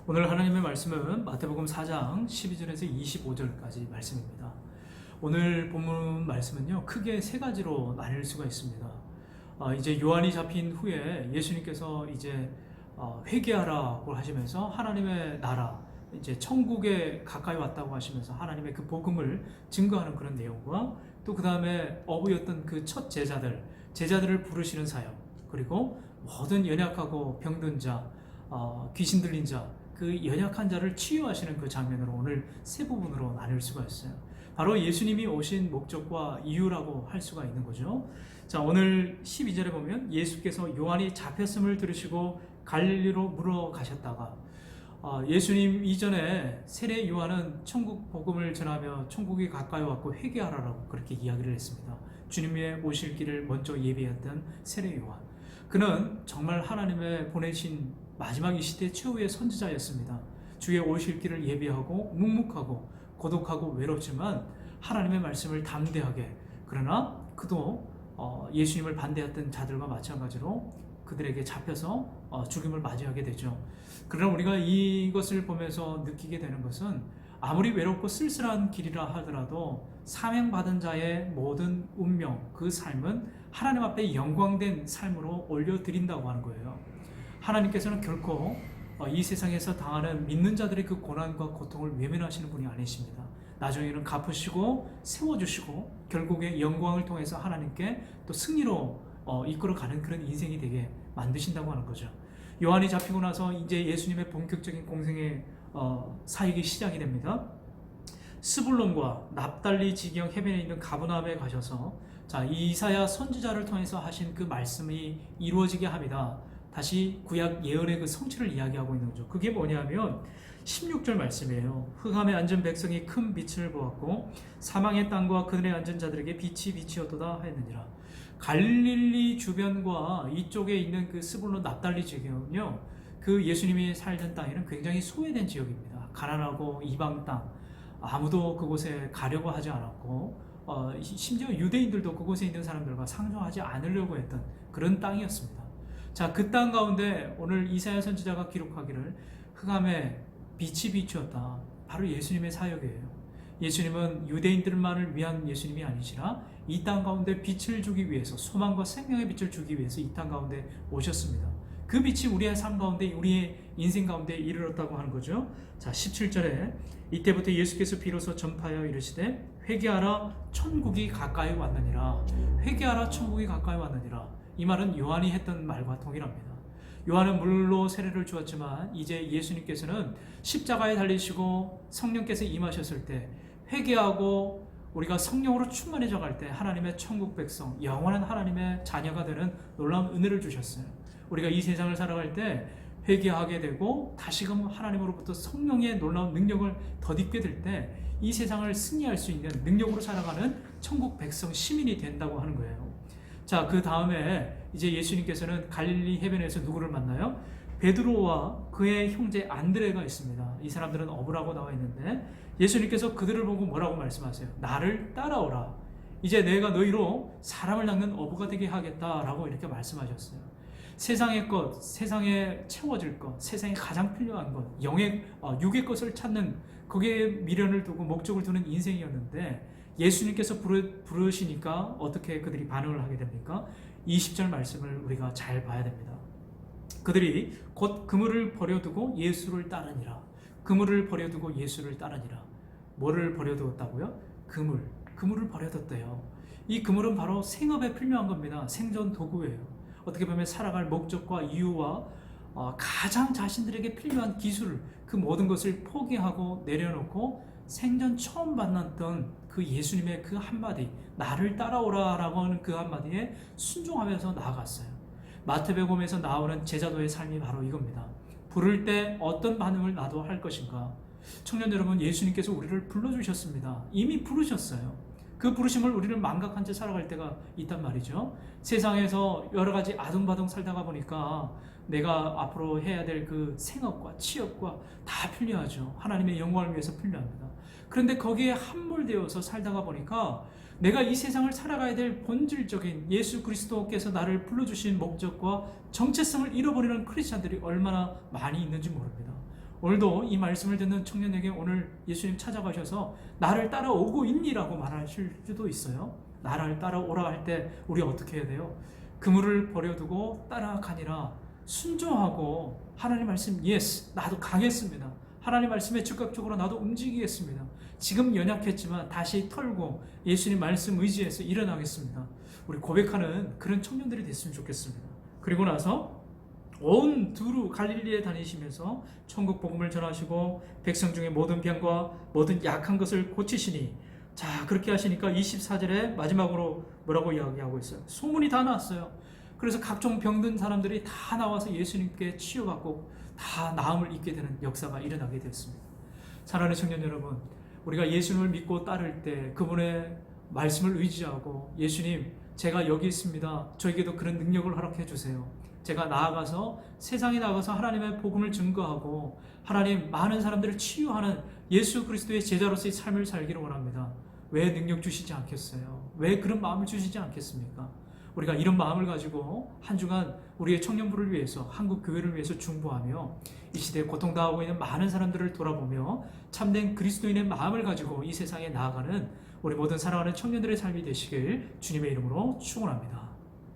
오늘 하나님의 말씀은 마태복음 4장 12절에서 25절까지 말씀입니다. 오늘 본문 말씀은요, 크게 세 가지로 나뉠 수가 있습니다. 이제 요한이 잡힌 후에 예수님께서 이제 회개하라고 하시면서 하나님의 나라, 이제 천국에 가까이 왔다고 하시면서 하나님의 그 복음을 증거하는 그런 내용과 또 그 다음에 어부였던 그 첫 제자들을 부르시는 사역, 그리고 모든 연약하고 병든 자, 귀신 들린 자, 그 연약한 자를 치유하시는 그 장면으로 오늘 세 부분으로 나눌 수가 있어요. 바로 예수님이 오신 목적과 이유라고 할 수가 있는 거죠. 자, 오늘 12절에 보면 예수께서 요한이 잡혔음을 들으시고 갈릴리로 물어가셨다가 예수님 이전에 세례 요한은 천국 복음을 전하며 천국이 가까이 왔고 회개하라라고 그렇게 이야기를 했습니다. 주님의 오실 길을 먼저 예비했던 세례 요한, 그는 정말 하나님의 보내신 마지막 이 시대 최후의 선지자였습니다. 주의 오실 길을 예비하고 묵묵하고 고독하고 외롭지만 하나님의 말씀을 담대하게, 그러나 그도 예수님을 반대했던 자들과 마찬가지로 그들에게 잡혀서 죽임을 맞이하게 되죠. 그러나 우리가 이것을 보면서 느끼게 되는 것은 아무리 외롭고 쓸쓸한 길이라 하더라도 사명받은 자의 모든 운명, 그 삶은 하나님 앞에 영광된 삶으로 올려드린다고 하는 거예요. 하나님께서는 결코 이 세상에서 당하는 믿는 자들의 그 고난과 고통을 외면하시는 분이 아니십니다. 나중에는 갚으시고 세워주시고 결국에 영광을 통해서 하나님께 또 승리로 이끌어가는 그런 인생이 되게 만드신다고 하는 거죠. 요한이 잡히고 나서 이제 예수님의 본격적인 공생의 사역이 시작이 됩니다. 스불론과 납달리 지경 해변에 있는 가브나움에 가셔서 이사야 선지자를 통해서 하신 그 말씀이 이루어지게 합니다. 다시 구약 예언의 그 성취를 이야기하고 있는 거죠. 그게 뭐냐면 16절 말씀이에요. 흑암에 앉은 백성이 큰 빛을 보았고 사망의 땅과 그늘에 앉은 자들에게 빛이 비치었도다 하였느니라. 갈릴리 주변과 이쪽에 있는 그 스불론 납달리 지역은요, 그 예수님이 살던 땅에는 굉장히 소외된 지역입니다. 가난하고 이방 땅, 아무도 그곳에 가려고 하지 않았고 심지어 유대인들도 그곳에 있는 사람들과 상종하지 않으려고 했던 그런 땅이었습니다. 자, 그 땅 가운데 오늘 이사야 선지자가 기록하기를 흑암에 빛이 비추었다. 바로 예수님의 사역이에요. 예수님은 유대인들만을 위한 예수님이 아니시라 이 땅 가운데 빛을 주기 위해서, 소망과 생명의 빛을 주기 위해서 이 땅 가운데 오셨습니다. 그 빛이 우리의 삶 가운데, 우리의 인생 가운데 이르렀다고 하는 거죠. 자, 17절에 이때부터 예수께서 비로소 전파하여 이르시되 회개하라 천국이 가까이 왔느니라. 회개하라 천국이 가까이 왔느니라. 이 말은 요한이 했던 말과 동일합니다. 요한은 물로 세례를 주었지만 이제 예수님께서는 십자가에 달리시고 성령께서 임하셨을 때 회개하고 우리가 성령으로 충만해져 갈 때 하나님의 천국 백성, 영원한 하나님의 자녀가 되는 놀라운 은혜를 주셨어요. 우리가 이 세상을 살아갈 때 회개하게 되고 다시금 하나님으로부터 성령의 놀라운 능력을 덧입게 될 때 이 세상을 승리할 수 있는 능력으로 살아가는 천국 백성 시민이 된다고 하는 거예요. 자, 그 다음에 이제 예수님께서는 갈릴리 해변에서 누구를 만나요? 베드로와 그의 형제 안드레가 있습니다. 이 사람들은 어부라고 나와 있는데 예수님께서 그들을 보고 뭐라고 말씀하세요? 나를 따라오라. 이제 내가 너희로 사람을 낚는 어부가 되게 하겠다라고 이렇게 말씀하셨어요. 세상의 것, 세상에 채워질 것, 세상에 가장 필요한 것, 육의 것을 찾는 거기에 미련을 두고 목적을 두는 인생이었는데 예수님께서 부르시니까 어떻게 그들이 반응을 하게 됩니까? 20절 말씀을 우리가 잘 봐야 됩니다. 그들이 곧 그물을 버려두고 예수를 따르니라. 그물을 버려두고 예수를 따르니라. 뭐를 버려두었다고요? 그물을 버려뒀대요. 이 그물은 바로 생업에 필요한 겁니다. 생존 도구예요. 어떻게 보면 살아갈 목적과 이유와 가장 자신들에게 필요한 기술, 그 모든 것을 포기하고 내려놓고 생전 처음 만났던 그 예수님의 그 한마디, 나를 따라오라 라고 하는 그 한마디에 순종하면서 나아갔어요. 마태복음에서 나오는 제자도의 삶이 바로 이겁니다. 부를 때 어떤 반응을 나도 할 것인가. 청년 여러분, 예수님께서 우리를 불러주셨습니다. 이미 부르셨어요. 그 부르심을 우리는 망각한 채 살아갈 때가 있단 말이죠. 세상에서 여러 가지 아둥바둥 살다가 보니까 내가 앞으로 해야 될 그 생업과 취업과 다 필요하죠. 하나님의 영광을 위해서 필요합니다. 그런데 거기에 함몰되어서 살다가 보니까 내가 이 세상을 살아가야 될 본질적인 예수 그리스도께서 나를 불러주신 목적과 정체성을 잃어버리는 크리스찬들이 얼마나 많이 있는지 모릅니다. 오늘도 이 말씀을 듣는 청년에게 오늘 예수님 찾아가셔서 나를 따라오고 있니라고 말하실 수도 있어요. 나를 따라오라 할 때 우리 어떻게 해야 돼요? 그물을 버려두고 따라가니라. 순종하고 하나님 말씀 예스 나도 가겠습니다. 하나님 말씀에 즉각적으로 나도 움직이겠습니다. 지금 연약했지만 다시 털고 예수님 말씀 의지해서 일어나겠습니다. 우리 고백하는 그런 청년들이 됐으면 좋겠습니다. 그리고 나서 온 두루 갈릴리에 다니시면서 천국 복음을 전하시고 백성 중에 모든 병과 모든 약한 것을 고치시니, 자 그렇게 하시니까 24절에 마지막으로 뭐라고 이야기하고 있어요? 소문이 다 났어요. 그래서 각종 병든 사람들이 다 나와서 예수님께 치유받고 다 나음을 입게 되는 역사가 일어나게 되었습니다. 사랑하는 청년 여러분, 우리가 예수님을 믿고 따를 때 그분의 말씀을 의지하고 예수님 제가 여기 있습니다. 저에게도 그런 능력을 허락해 주세요. 제가 나아가서 세상에 나가서 하나님의 복음을 증거하고 하나님 많은 사람들을 치유하는 예수 그리스도의 제자로서의 삶을 살기를 원합니다. 왜 능력 주시지 않겠어요? 왜 그런 마음을 주시지 않겠습니까? 우리가 이런 마음을 가지고 한 주간 우리의 청년부를 위해서, 한국 교회를 위해서 중보하며 이 시대에 고통당하고 있는 많은 사람들을 돌아보며 참된 그리스도인의 마음을 가지고 이 세상에 나아가는 우리 모든 사랑하는 청년들의 삶이 되시길 주님의 이름으로 축원합니다.